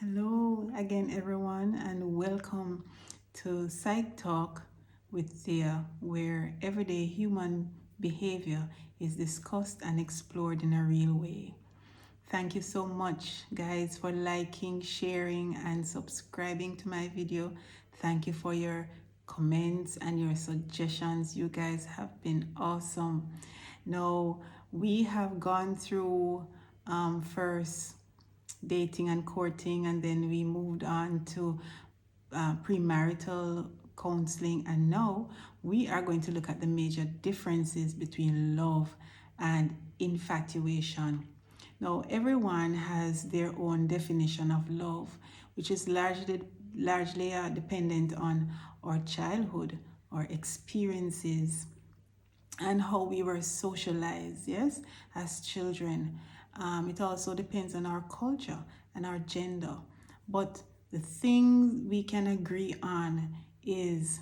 Hello again, everyone, and welcome to Psych Talk with Thea, where everyday human behavior is discussed and explored in a real way. Thank you so much, guys, for liking, sharing, and subscribing to my video. Thank you for your comments and your suggestions. You guys have been awesome. Now, we have gone through first dating and courting, and then we moved on to premarital counseling, and now we are going to look at the major differences between love and infatuation. Now, everyone has their own definition of love, which is largely dependent on our childhood, our experiences, and how we were socialized, yes, as children. It also depends on our culture and our gender. But the thing we can agree on is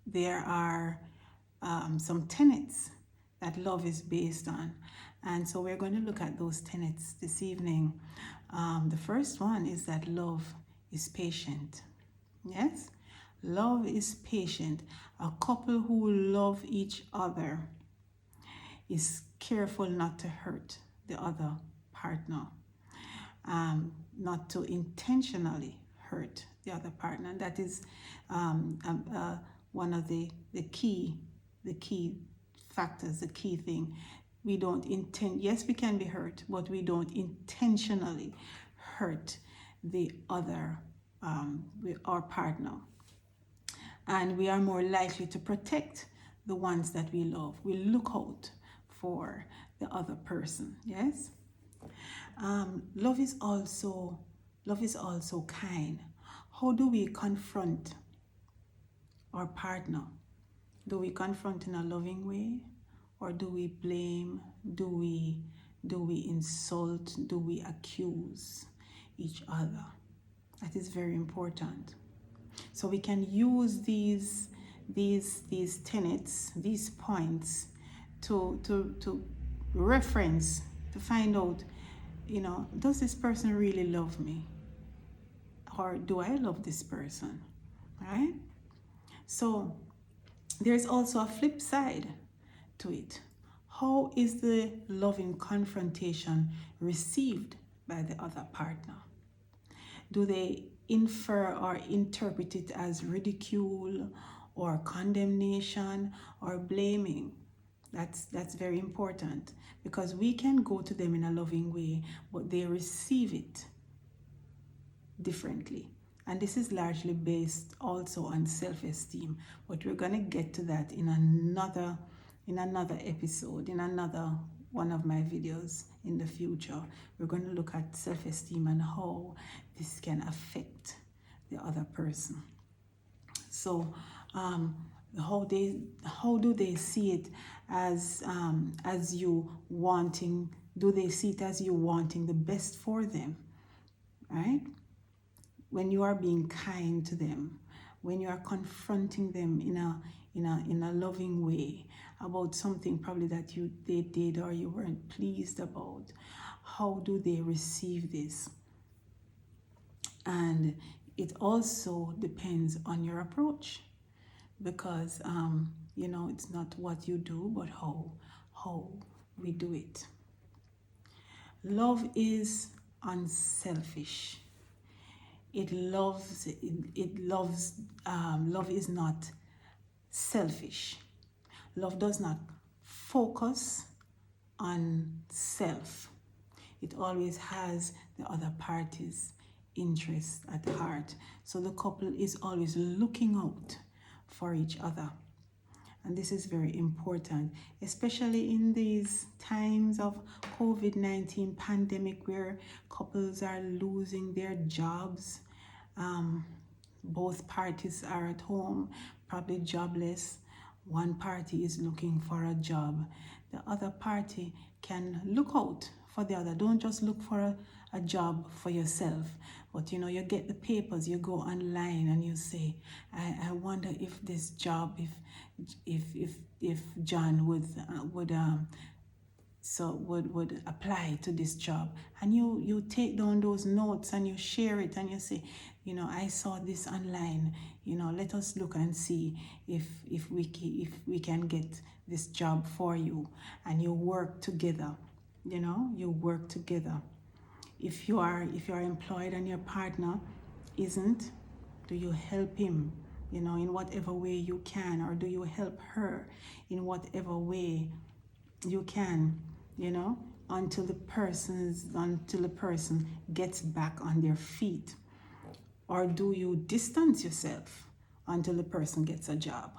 there are some tenets that love is based on. And so we're going to look at those tenets this evening. The first one is that love is patient. Yes? Love is patient. A couple who love each other is careful not to hurt the other partner, not to intentionally hurt the other partner. That is one of the key factors, the key thing. We don't intend, yes, we can be hurt, but we don't intentionally hurt the other, our partner. And we are more likely to protect the ones that we love. We look out for the other person, yes? Love is also kind. How do we confront our partner? Do we confront in a loving way, or do we blame? Do we insult? Do we accuse each other? That is very important. So we can use these tenets, these points, to reference, to find out, does this person really love me? Or do I love this person? Right? So there's also a flip side to it. How is the loving confrontation received by the other partner? Do they infer or interpret it as ridicule or condemnation or blaming? That's very important, because we can go to them in a loving way, but they receive it differently. And this is largely based also on self-esteem, but we're going to get to that in another episode, in another one of my videos in the future. We're going to look at self-esteem and how this can affect the other person. So how do they see it as you wanting? Do they see it as you wanting the best for them, right? When you are being kind to them, when you are confronting them in a loving way about something probably that they did or you weren't pleased about, how do they receive this? And it also depends on your approach, because it's not what you do, but how we do it. Love is unselfish. Love is not selfish. Love does not focus on self. It always has the other party's interest at heart. So the couple is always looking out for each other. And this is very important, especially in these times of COVID-19 pandemic, where couples are losing their jobs. Both parties are at home, probably jobless. One party is looking for a job. The other party can look out for the other. Don't just look for a job for yourself, but you get the papers, you go online and you say, I wonder if this job, if John would would apply to this job, and you take down those notes and you share it and you say, I saw this online, let us look and see if we can get this job for you, and you work together. You work together. If you're employed and your partner isn't, do you help him, in whatever way you can, or do you help her in whatever way you can, until the person gets back on their feet? Or do you distance yourself until the person gets a job?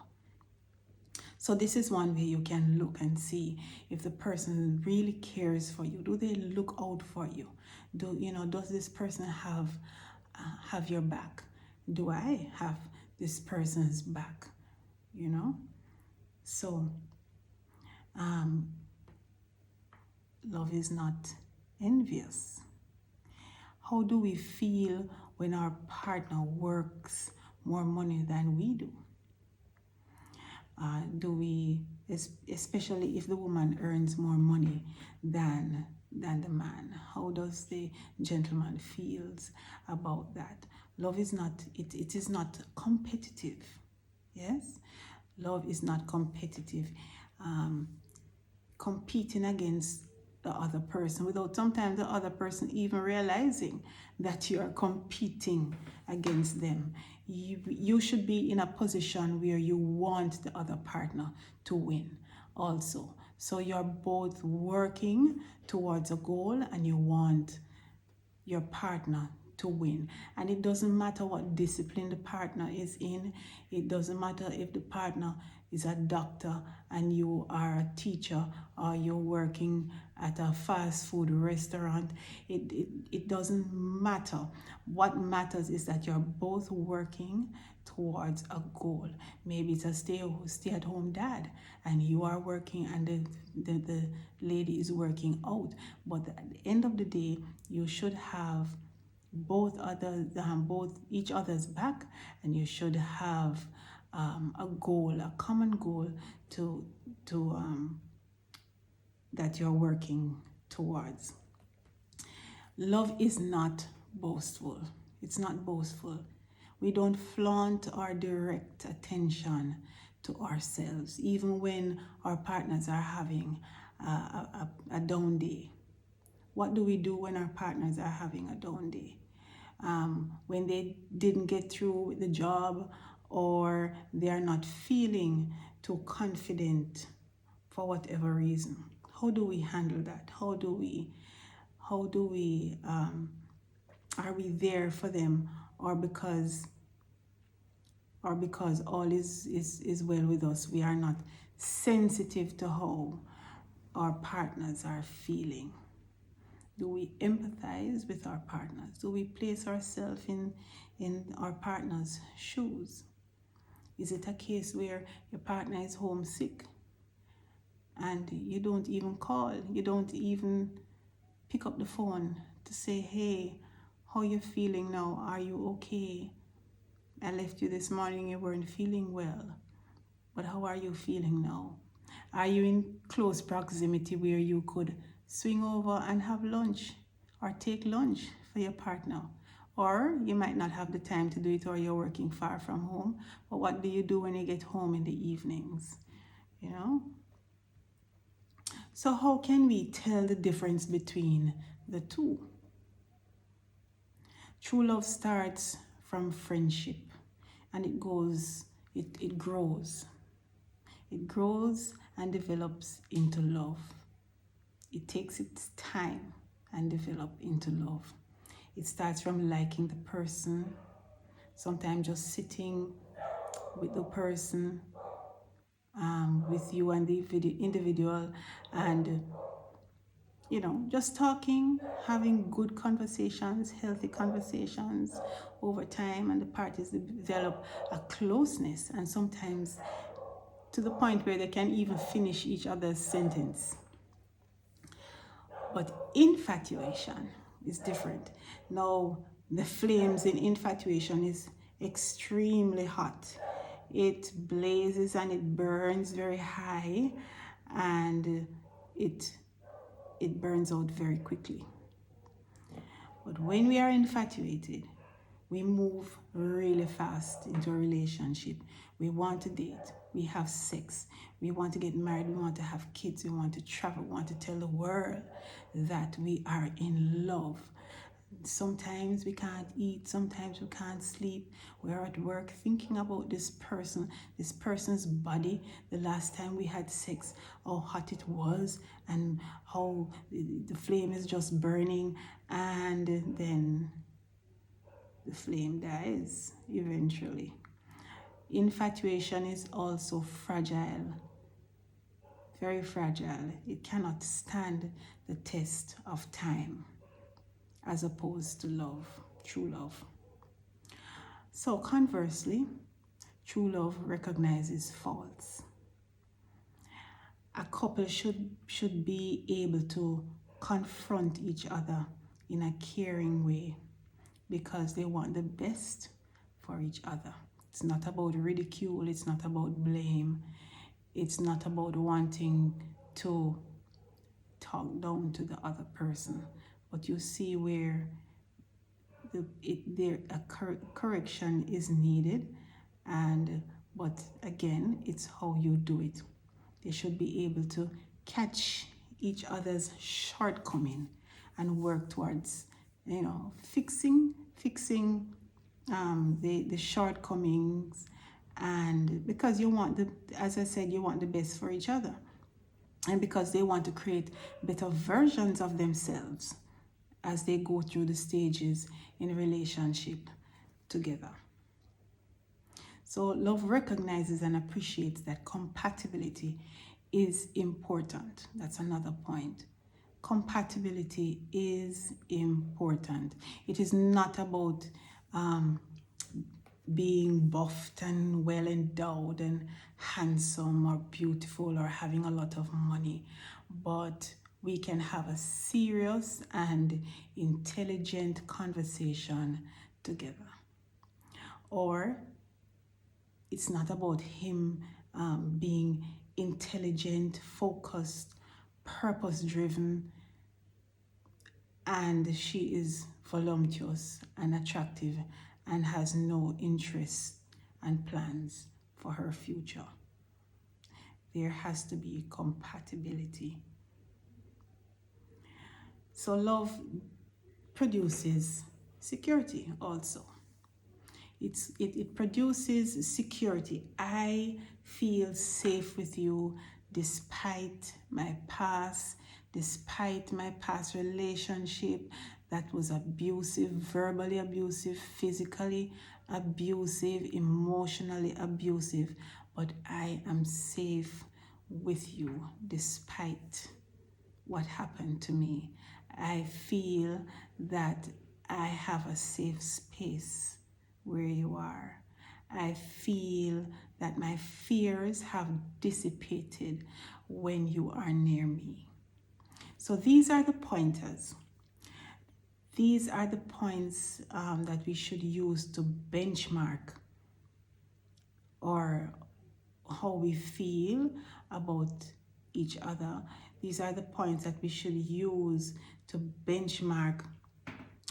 So this is one way you can look and see if the person really cares for you. Do they look out for you? Does this person have your back? Do I have this person's back? So love is not envious. How do we feel when our partner works more money than we do? Do we, especially if the woman earns more money than the man, how does the gentleman feels about that? Love is not, it is not competitive. Yes? Love is not competitive. Competing against the other person without sometimes the other person even realizing that you are competing against them. You should be in a position where you want the other partner to win also. So you're both working towards a goal and you want your partner to win. And it doesn't matter what discipline the partner is in. It doesn't matter if the partner is a doctor and you are a teacher, or you're working at a fast food restaurant. It doesn't matter. What matters is that you're both working towards a goal. Maybe it's a stay-at-home dad and you are working and the lady is working out. But at the end of the day, you should have both each other's back, and you should have a goal, a common goal to that you're working towards. Love is not boastful. It's not boastful. We don't flaunt or direct attention to ourselves, even when our partners are having a down day. What do we do when our partners are having a down day? When they didn't get through with the job, or they are not feeling too confident for whatever reason. How do we handle that? How do we are we there for them, or because all is well with us, we are not sensitive to how our partners are feeling? Do we empathize with our partners? Do we place ourselves in our partner's shoes? Is it a case where your partner is homesick and you don't even call, you don't even pick up the phone to say, hey, how you feeling now? Are you okay? I left you this morning, you weren't feeling well, but how are you feeling now? Are you in close proximity where you could swing over and have lunch or take lunch for your partner? Or you might not have the time to do it, or you're working far from home. But what do you do when you get home in the evenings? So how can we tell the difference between the two? True love starts from friendship, and it grows. It grows and develops into love. It takes its time and develop into love. It starts from liking the person, sometimes just sitting with the person, with you and the individual, and just talking, having good conversations, healthy conversations over time, and the parties develop a closeness, and sometimes to the point where they can even finish each other's sentence. But infatuation is different. Now, the flames in infatuation is extremely hot. It blazes and it burns very high, and it it burns out very quickly. But when we are infatuated, we move really fast into a relationship. We want to date, we have sex, we want to get married, we want to have kids, we want to travel, we want to tell the world that we are in love. Sometimes we can't eat, sometimes we can't sleep. We're at work thinking about this person, this person's body, the last time we had sex, how hot it was, and how the flame is just burning, and then the flame dies eventually. Infatuation is also fragile, very fragile. It cannot stand the test of time as opposed to love, true love. So conversely, true love recognizes faults. A couple should be able to confront each other in a caring way because they want the best for each other. It's not about ridicule, it's not about blame, it's not about wanting to talk down to the other person. But you see where a correction is needed, but again, it's how you do it. They should be able to catch each other's shortcoming and work towards, fixing the shortcomings, and because you want as I said, you want the best for each other, and because they want to create better versions of themselves as they go through the stages in a relationship together. So love recognizes and appreciates that compatibility is important. That's another point. Compatibility is important. It is not about being buffed and well endowed and handsome or beautiful or having a lot of money, but we can have a serious and intelligent conversation together. Or it's not about him being intelligent, focused, purpose-driven, and she is voluptuous and attractive and has no interest and plans for her future. There has to be compatibility. So love produces security also. It produces security. I feel safe with you despite my past relationship that was abusive, verbally abusive, physically abusive, emotionally abusive, but I am safe with you despite what happened to me. I feel that I have a safe space where you are. I feel that my fears have dissipated when you are near me. So these are the pointers. These are the points that we should use to benchmark or how we feel about each other. These are the points that we should use to benchmark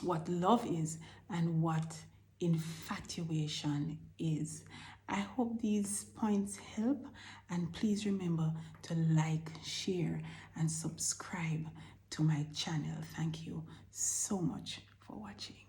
what love is and what infatuation is. I hope these points help, and please remember to like, share, and subscribe to my channel. Thank you so much for watching.